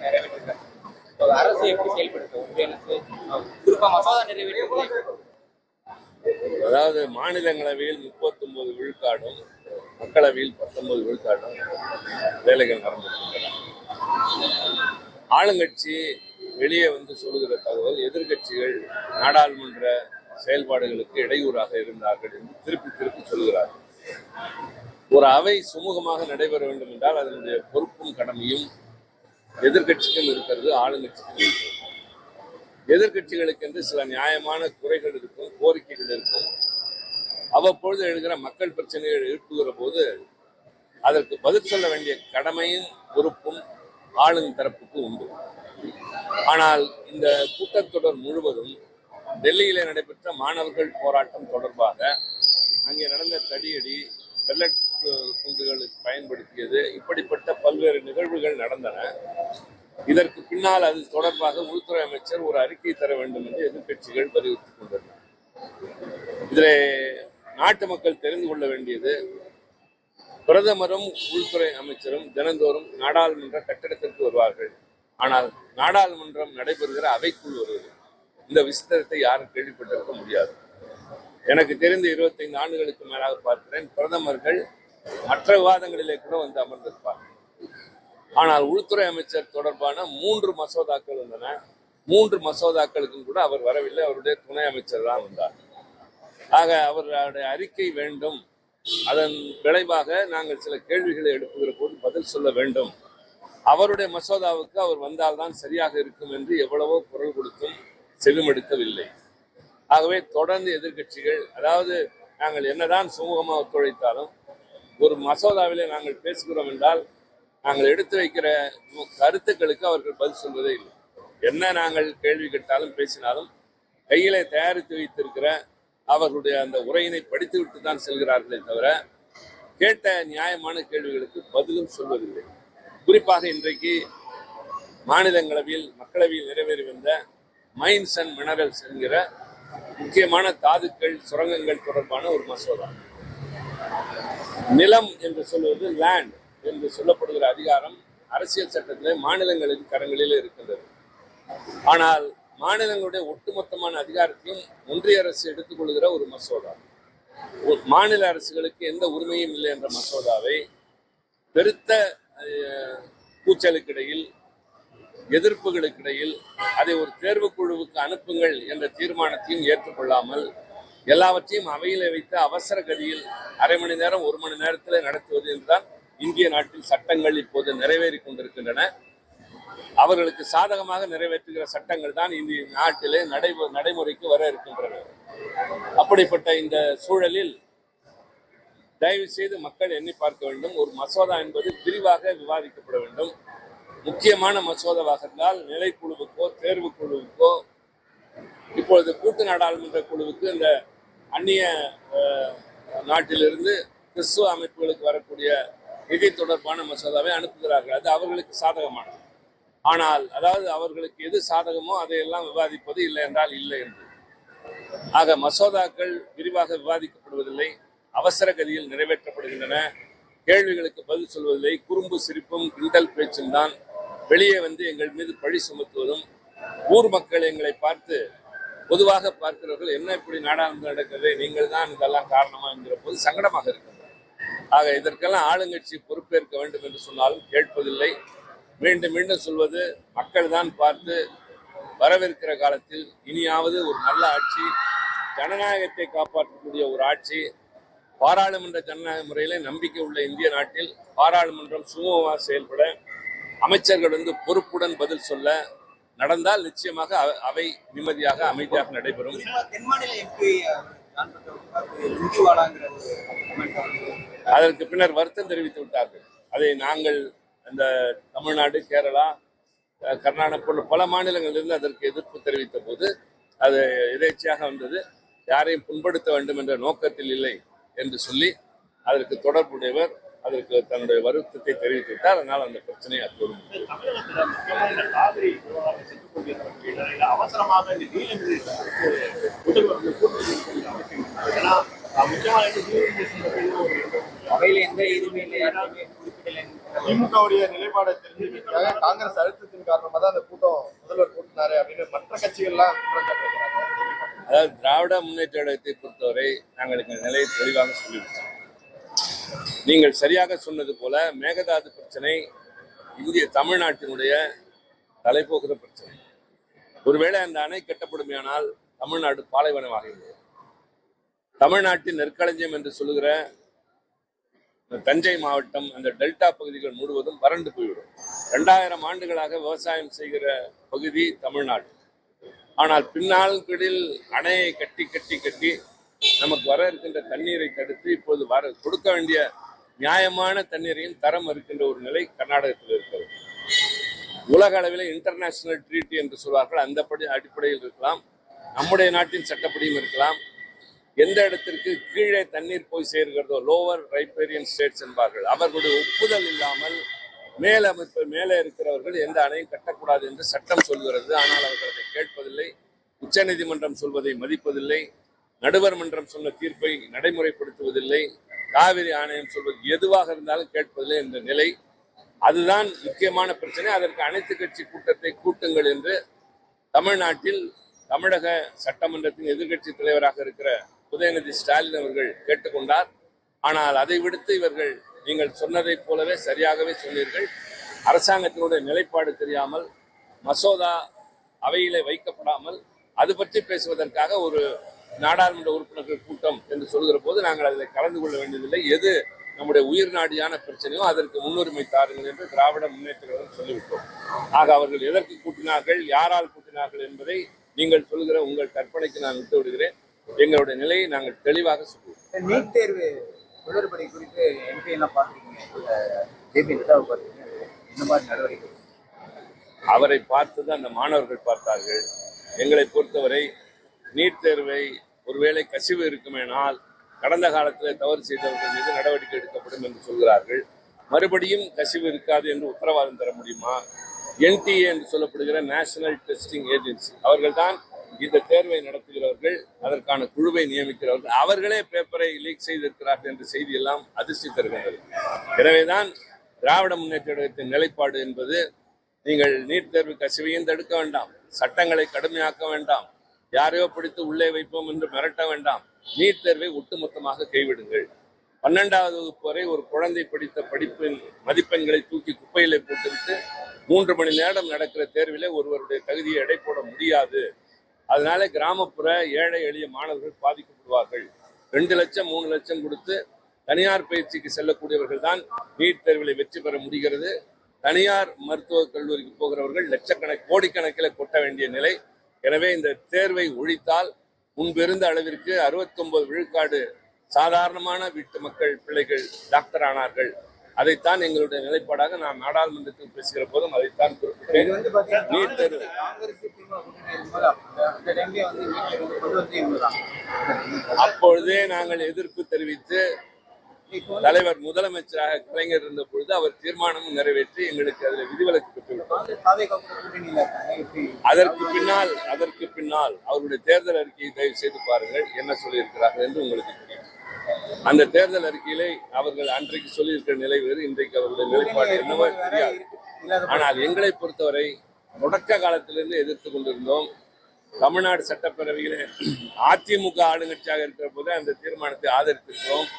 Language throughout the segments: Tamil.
நிறைவேற்றிருக்காங்க. அரசு எப்படி செயல்படுத்தும் ஒன்றிய அரசு குறிப்பா மசோதா நிறைவேற்றி? அதாவது மாநிலங்களவையில் 39 விழுக்காடும் மக்களவையில் 19 விழுக்காடும் வேலைகள் நடந்திருக்கின்றன. ஆளுங்கட்சி வெளியே வந்து சொல்லுகிற தகவல் எதிர்கட்சிகள் நாடாளுமன்ற செயல்பாடுகளுக்கு இடையூறாக இருந்தார்கள் என்று திருப்பி திருப்பி சொல்கிறார்கள். ஒரு அவை சுமூகமாக நடைபெற வேண்டும் என்றால் அதனுடைய பொறுப்பும் கடமையும் எதிர்கட்சிக்கும் இருக்கிறது, ஆளுங்கட்சிக்கும் இருக்கிறது. எதிர்கட்சிகளுக்கு என்று சில நியாயமான குறைகள் இருக்கும், கோரிக்கைகள் இருக்கும். அவ்வப்பொழுது எழுகிற மக்கள் பிரச்சனைகள் எழுப்புகிற போது அதற்கு பதில் சொல்ல வேண்டிய கடமையும் பொறுப்பும் ஆளும் தரப்புக்கு உண்டு. ஆனால் இந்த கூட்டத்தொடர் முழுவதும் டெல்லியிலே நடைபெற்ற மாணவர்கள் போராட்டம் தொடர்பாக அங்கே நடந்த தடியடி, வெள்ள குண்டுகளுக்கு பயன்படுத்தியது, இப்படிப்பட்ட பல்வேறு நிகழ்வுகள் நடந்தன. இதற்கு பின்னால் அது தொடர்பாக உள்துறை அமைச்சர் ஒரு அறிக்கை தர வேண்டும் என்று எதிர்கட்சிகள் வலியுறுத்திக் கொண்டனர். இதிலே நாட்டு மக்கள் தெரிந்து கொள்ள வேண்டியது, பிரதமரும் உள்துறை அமைச்சரும் தினந்தோறும் நாடாளுமன்ற கட்டடத்திற்கு வருவார்கள். ஆனால் நாடாளுமன்றம் நடைபெறுகிற அவைக்குள் வருவது, இந்த விசித்திரத்தை யாரும் கேள்விப்பட்டிருக்க முடியாது. எனக்கு தெரிந்து 25 ஆண்டுகளுக்கு மேலாக பார்க்கிறேன், பிரதமர்கள் மற்ற விவாதங்களிலே கூட வந்து அமர்ந்திருப்பார்கள். ஆனால் உள்துறை அமைச்சர் தொடர்பான 3 மசோதாக்கள் இருந்தன. 3 மசோதாக்களுக்கும் கூட அவர் வரவில்லை, அவருடைய துணை அமைச்சர் தான் வந்தார். ஆக அவருடைய அறிக்கை வேண்டும். அதன் விளைவாக நாங்கள் சில கேள்விகளை எழுப்புகிற போது பதில் சொல்ல வேண்டும். அவருடைய மசோதாவுக்கு அவர் வந்தால்தான் சரியாக இருக்கும் என்று எவ்வளவோ குரல் கொடுத்தும் செவிமடுக்கவில்லை. ஆகவே தொடர்ந்து எதிர்கட்சிகள், அதாவது நாங்கள் என்னதான் சுமூகமாக ஒத்துழைத்தாலும் ஒரு மசோதாவிலே நாங்கள் பேசுகிறோம் என்றால் நாங்கள் எடுத்து வைக்கிற கருத்துக்களுக்கு அவர்கள் பதில் சொல்வதே இல்லை. என்ன நாங்கள் கேள்வி கேட்டாலும் பேசினாலும் கையிலே தயாரித்து வைத்திருக்கிற அவர்களுடைய அந்த உரையினை படித்துவிட்டு தான் செல்கிறார்களே தவிர கேட்ட நியாயமான கேள்விகளுக்கு பதிலும் சொல்வதில்லை. குறிப்பாக இன்றைக்கு மாநிலங்களவையில் மக்களவையில் நிறைவேறி வந்த மைன்ஸ் அண்ட் மினரல்ஸ் என்கிற முக்கியமான தாதுக்கள், சுரங்கங்கள் தொடர்பான ஒரு மசோதா. நிலம் என்று சொல்வது லேண்ட் என்று சொல்லப்படுகிற அதிகாரம் அரசியல் சட்டத்திலே மாநிலங்களின் கரங்களில் இருக்கின்றது. ஆனால் மாநிலங்களுடைய ஒட்டுமொத்தமான அதிகாரத்தையும் ஒன்றிய அரசு எடுத்துக் கொள்கிற ஒரு மசோதா, மாநில அரசுகளுக்கு எந்த உரிமையும் இல்லை என்ற மசோதாவை பெருத்த கூச்சலுக்கிடையில், எதிர்ப்புகளுக்கிடையில் அதை ஒரு தேர்வுக்குழுவுக்கு அனுப்புங்கள் என்ற தீர்மானத்தையும் ஏற்றுக்கொள்ளாமல் எல்லாவற்றையும் அவையிலே வைத்து அவசர கதியில் அரை மணி நேரம் 1 மணி நேரத்தில் நடத்துவது என்றுதான் இந்திய நாட்டில் சட்டங்கள் இப்போது நிறைவேறி கொண்டிருக்கின்றன. அவர்களுக்கு சாதகமாக நிறைவேற்றுகிற சட்டங்கள் தான் இந்திய நாட்டிலே நடைமுறைக்கு வர இருக்கின்றன. அப்படிப்பட்ட இந்த சூழலில் தயவு செய்து மக்கள் எண்ணி பார்க்க வேண்டும். ஒரு மசோதா என்பது விரிவாக விவாதிக்கப்பட வேண்டும். முக்கியமான மசோதாவாக இருந்தால் நிலைக்குழுவுக்கோ தேர்வுக்குழுவுக்கோ, இப்பொழுது கூட்டு நாடாளுமன்ற குழுவுக்கு இந்த அந்நிய நாட்டிலிருந்து கிறிஸ்துவ அமைப்புகளுக்கு வரக்கூடிய நிதி தொடர்பான மசோதாவை அனுப்புகிறார்கள். அது அவர்களுக்கு சாதகமானது. ஆனால் அதாவது அவர்களுக்கு எது சாதகமோ அதையெல்லாம் விவாதிப்பது, இல்லை என்றால் இல்லை என்று. ஆக மசோதாக்கள் விரிவாக விவாதிக்கப்படுவதில்லை, அவசர கதியில் நிறைவேற்றப்படுகின்றன. கேள்விகளுக்கு பதில் சொல்வதில்லை, குறும்பு சிரிப்பும் கிண்டல் பேச்சும் தான். வெளியே வந்து எங்கள் மீது பழி சுமத்துவதும், ஊர் மக்கள் எங்களை பார்த்து பொதுவாக பார்க்கிறவர்கள் என்ன இப்படி நாடாளுமன்றம் நடக்கிறது, நீங்கள் தான் இதெல்லாம் காரணமா என்கிற போது சங்கடமாக இருக்கின்றன. ஆக இதற்கெல்லாம் ஆளுங்கட்சி பொறுப்பேற்க வேண்டும் என்று சொன்னாலும் கேட்பதில்லை. மீண்டும் மீண்டும் சொல்வது, மக்கள் தான் பார்த்து வரவிருக்கிற காலத்தில் இனியாவது ஒரு நல்ல ஆட்சி, ஜனநாயகத்தை காப்பாற்றக்கூடிய ஒரு ஆட்சி, பாராளுமன்ற ஜனநாயக முறையிலே நம்பிக்கை உள்ள இந்திய நாட்டில் பாராளுமன்றம் சுமூகமாக செயல்பட, அமைச்சர்கள் வந்து பொறுப்புடன் பதில் சொல்ல நடந்தால் நிச்சயமாக அவை நிம்மதியாக அமைதியாக நடைபெறும். அதற்கு பின்னர் வருத்தம் தெரிவித்து விட்டார்கள். அதை நாங்கள் இந்த தமிழ்நாடு, கேரளா, கர்நாடகா போன்ற பல மாநிலங்களிலிருந்து அதற்கு எதிர்ப்பு தெரிவித்த போது அது எதேச்சையாக வந்தது. யாரையும் புண்படுத்த வேண்டும் என்ற நோக்கத்தில் இல்லை என்று சொல்லி அதற்கு தொடர்புடையவர் அதற்கு தன்னுடைய வருத்தத்தை தெரிவித்து விட்டார். அதனால் அந்த பிரச்சனையை அத்தோடு அவையில எந்த இதுவுமே இல்லை, திமுகவுடைய நிலைப்பாடை தெரிஞ்சு வைக்கிறதுக்காக காங்கிரஸ் அழுத்தத்தின் காரணமா தான் அந்த கூட்டம் முதல்வர் கூட்டினாரு அப்படின்னு மற்ற கட்சிகள்லாம் குற்றம் சாட்டுறாங்க. அதாவது திராவிட முன்னேற்ற கழகத்தை பொறுத்தவரை நாங்கள் எங்கள் நிலையை தெளிவாக சொல்லிவிட்டோம். நீங்கள் சரியாக சொன்னது போல மேகதாது பிரச்சனை இந்திய தமிழ்நாட்டினுடைய தலைப்போகிற பிரச்சனை. ஒருவேளை அந்த அணை கட்டப்படுமையானால் தமிழ்நாடு பாலைவனமாகிறது. தமிழ்நாட்டின் நெற்களஞ்சியம் என்று சொல்லுகிற தஞ்சை மாவட்டம், அந்த டெல்டா பகுதிகள் முழுவதும் வறண்டு போய்விடும். 2000 ஆண்டுகளாக விவசாயம் செய்கிற பகுதி தமிழ்நாடு. ஆனால் பின்னாட்களில் அணையை கட்டி கட்டி கட்டி நமக்கு வர இருக்கின்ற தண்ணீரை தடுத்து இப்போது கொடுக்க வேண்டிய நியாயமான தண்ணீரையும் தரம் இருக்கின்ற ஒரு நிலை கர்நாடகத்தில் இருக்கிறது. உலக அளவில் இன்டர்நேஷனல் ட்ரீட்டி என்று சொல்வார்கள், அந்த அடிப்படையில் இருக்கலாம், நம்முடைய நாட்டின் சட்டப்படியும் இருக்கலாம். எந்த இடத்திற்கு கீழே தண்ணீர் போய் சேர்கிறதோ, லோவர் ரைப்பேரியன் ஸ்டேட்ஸ் என்பார்கள், அவர்களுடைய ஒப்புதல் இல்லாமல் மேலே இருக்கிறவர்கள் எந்த அணையும் கட்டக்கூடாது என்று சட்டம் சொல்கிறது. ஆனால் அவர்கள் அதை கேட்பதில்லை. உச்சநீதிமன்றம் சொல்வதை மதிப்பதில்லை. நடுவர் மன்றம் சொன்ன தீர்ப்பை நடைமுறைப்படுத்துவதில்லை. காவிரி ஆணையம் சொல்வது எதுவாக இருந்தாலும் கேட்பதில்லை என்ற நிலை. அதுதான் முக்கியமான பிரச்சனை. அதற்கு அனைத்து கட்சி கூட்டத்தை கூட்டுங்கள் என்று தமிழ்நாட்டில் தமிழக சட்டமன்றத்தின் எதிர்க்கட்சி தலைவராக இருக்கிற உதயநிதி ஸ்டாலின் அவர்கள் கேட்டுக்கொண்டார். ஆனால் அதை விடுத்து இவர்கள் நீங்கள் சொன்னதை போலவே சரியாகவே சொன்னீர்கள். அரசாங்கத்தினுடைய நிலைப்பாடு தெரியாமல், மசோதா அவையிலே வைக்கப்படாமல் அது பற்றி பேசுவதற்காக ஒரு நாடாளுமன்ற உறுப்பினர்கள் கூட்டம் என்று சொல்கிற போது நாங்கள் அதில் கலந்து கொள்ள வேண்டியதில்லை. எது நம்முடைய உயிர் நாடியான பிரச்சனையோ அதற்கு முன்னுரிமை தாருங்கள் என்று திராவிட முன்னேற்ற கழகம் சொல்லிவிட்டோம். ஆக அவர்கள் எதற்கு கூட்டினார்கள், யாரால் கூட்டினார்கள் என்பதை நீங்கள் சொல்கிற உங்கள் கற்பனைக்கு நான் விட்டு விடுகிறேன். எங்களுடைய நிலையை நாங்கள் தெளிவாக சொல்லுவோம். நீட் தேர்வு குளறுபடி குறித்து எம்பி எல்லாம் பார்த்துருக்கீங்க, ஜேபி நட்டாவை பார்த்துருக்கீங்க, இந்த மாதிரி நடவடிக்கை அவரை பார்த்துதான் அந்த மாணவர்கள் பார்த்தார்கள். எங்களை பொறுத்தவரை நீட் தேர்வை ஒருவேளை கசிவு இருக்குமேனால் கடந்த காலத்தில் தவறு செய்தவர்கள் மீது நடவடிக்கை எடுக்கப்படும் என்று சொல்கிறார்கள். மறுபடியும் கசிவு இருக்காது என்று உத்தரவாதம் தர முடியுமா? NTA என்று சொல்லப்படுகிற நேஷனல் டெஸ்டிங் ஏஜென்சி அவர்கள் தான் இந்த தேர்வை நடத்துகிறவர்கள், அதற்கான குழுவை நியமிக்கிறவர்கள். அவர்களே பேப்பரை லீக் செய்திருக்கிறார்கள் என்ற செய்தி எல்லாம் அதிர்ச்சி தருகின்றது. எனவேதான் திராவிட முன்னேற்ற கழகத்தின் நிலைப்பாடு என்பது, நீங்கள் நீட் தேர்வு கசிவையும் தடுக்க வேண்டாம், சட்டங்களை கடுமையாக்க வேண்டாம், யாரையோ பிடித்து உள்ளே வைப்போம் என்று மிரட்ட வேண்டாம், நீட் தேர்வை ஒட்டுமொத்தமாக கைவிடுங்கள். 12வது வகுப்பு வரை ஒரு குழந்தை படித்த படிப்பின் மதிப்பெண்களை தூக்கி குப்பையிலே போட்டுவிட்டு 3 மணி நேரம் நடக்கிற தேர்விலே ஒருவருடைய தகுதியை எடை போட முடியாது. அதனால கிராமப்புற ஏழை எளிய மாணவர்கள் பாதிக்கப்படுவார்கள். 2 லட்சம் 3 லட்சம் கொடுத்து தனியார் பயிற்சிக்கு செல்லக்கூடியவர்கள் தான் நீட் தேர்வில் வெற்றி பெற முடிகிறது. தனியார் மருத்துவக் கல்லூரிக்கு போகிறவர்கள் கோடிக்கணக்கில் கொட்ட வேண்டிய நிலை. எனவே இந்த தேர்வை ஒழித்தால் முன்பிருந்த அளவிற்கு 69 விழுக்காடு சாதாரணமான வீட்டு மக்கள் பிள்ளைகள் டாக்டர் ஆனார்கள். அதைத்தான் எங்களுடைய நிலைப்பாடாக நான் நாடாளுமன்றத்தில் பேசுகிற போதும் அதைத்தான் குறிப்பிட்டேன். நீட் தேர்வு அப்பொழுதே நாங்கள் எதிர்ப்பு தெரிவித்து தலைவர் முதலமைச்சராக கலைஞர் இருந்த பொழுது அவர் தீர்மானமும் நிறைவேற்றி எங்களுக்கு அதில் விதிவிலக்கு பெற்றுவிட்டோம். அதற்கு பின்னால் அவருடைய தேர்தல் அறிக்கையை தயவு செய்து பாருங்கள், என்ன சொல்லியிருக்கிறார்கள் என்று உங்களுக்கு தெரியும். அந்த தேர்தல் அறிக்கையிலே அவர்கள் அன்றைக்கு சொல்லியிருக்கிற நிலை வேறு, இன்றைக்கு அவருடைய நிலைப்பாடு என்னவோ தெரியாது. ஆனால் எங்களை பொறுத்தவரை தொடக்க காலத்திலிருந்து எதிர்த்து கொண்டிருந்தோம். தமிழ்நாடு சட்டப்பேரவையிலே அதிமுக ஆளுங்கட்சியாக இருக்கிற போது அந்த தீர்மானத்தை ஆதரித்திருக்கிறோம்.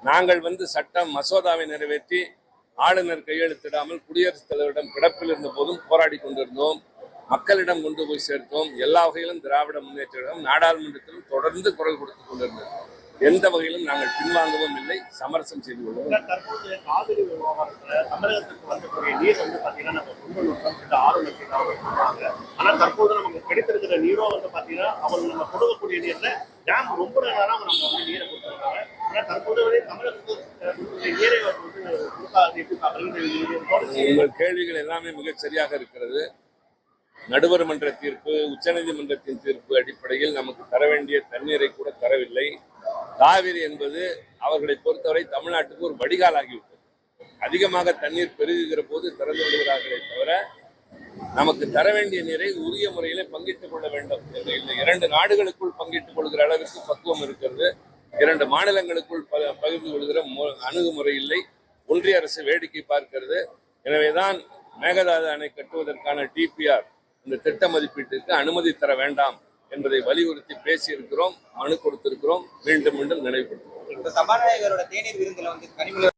நாங்கள் சட்டம் மசோதாவை நிறைவேற்றி ஆளுநர் கையெழுத்திடாமல் குடியரசுத் தலைவரிடம் கிடப்பில் இருந்த போதும் போராடி கொண்டிருந்தோம். மக்களிடம் கொண்டு போய் சேர்த்தோம். எல்லா வகையிலும் திராவிட முன்னேற்ற கழகம் நாடாளுமன்றத்திலும் தொடர்ந்து குரல் கொடுத்துக் கொண்டிருந்தோம். எந்த வகையிலும் நாங்கள் பின்வாங்கவும் இல்லை, சமரசம் செய்து கொள்வோம். தற்போது காவிரி விவகாரத்துல தமிழகத்துக்கு வரக்கூடிய நீர் பாத்தீங்கன்னா நம்ம கொண்டு வரணும் 6 லட்சம். ஆனா தற்போது நமக்கு கிடைத்திருக்கிற நீரோ பாத்தீங்கன்னா அவங்க நம்ம கொடுக்கக்கூடிய நீர்ல டேம் ரொம்ப நேரம் நம்ம நீரை கொடுத்துருக்காங்க. ஆனா தற்போது வரை தமிழகத்துக்கு நீரை உங்கள் கேள்விகள் எல்லாமே மிகச் சரியாக இருக்கிறது. நடுவர் மன்ற தீர்ப்பு, உச்சநீதிமன்றத்தின் தீர்ப்பு அடிப்படையில் நமக்கு தர வேண்டிய தண்ணீரை கூட தரவில்லை. காவிரி என்பது அவர்களை பொறுத்தவரை தமிழ்நாட்டுக்கு ஒரு வடிகால் ஆகிவிட்டது. அதிகமாக தண்ணீர் பெருகுகிற போது திறந்து விடுகிறார்களே தவிர நமக்கு தர வேண்டிய நீரை உரிய முறையிலே பங்கிட்டுக் கொள்ள வேண்டும் என்று இல்லை. 2 நாடுகளுக்குள் பங்கிட்டுக் கொள்கிற அளவிற்கு பக்குவம் இருக்கிறது. 2 மாநிலங்களுக்குள் பகிர்ந்து கொள்கிற அணுகுமுறை இல்லை. ஒன்றிய அரசு வேடிக்கை பார்க்கிறது. எனவேதான் மேகதாது அணை கட்டுவதற்கான டிபிஆர் இந்த திட்ட மதிப்பீட்டுக்கு அனுமதி தர வேண்டாம் என்பதை வலியுறுத்தி பேசியிருக்கிறோம், மனு கொடுத்திருக்கிறோம், மீண்டும் மீண்டும் நினைவுபடுத்துகிறோம். இப்ப சபாநாயகரோட தேநீர் விருந்துல வந்து கனிமொழி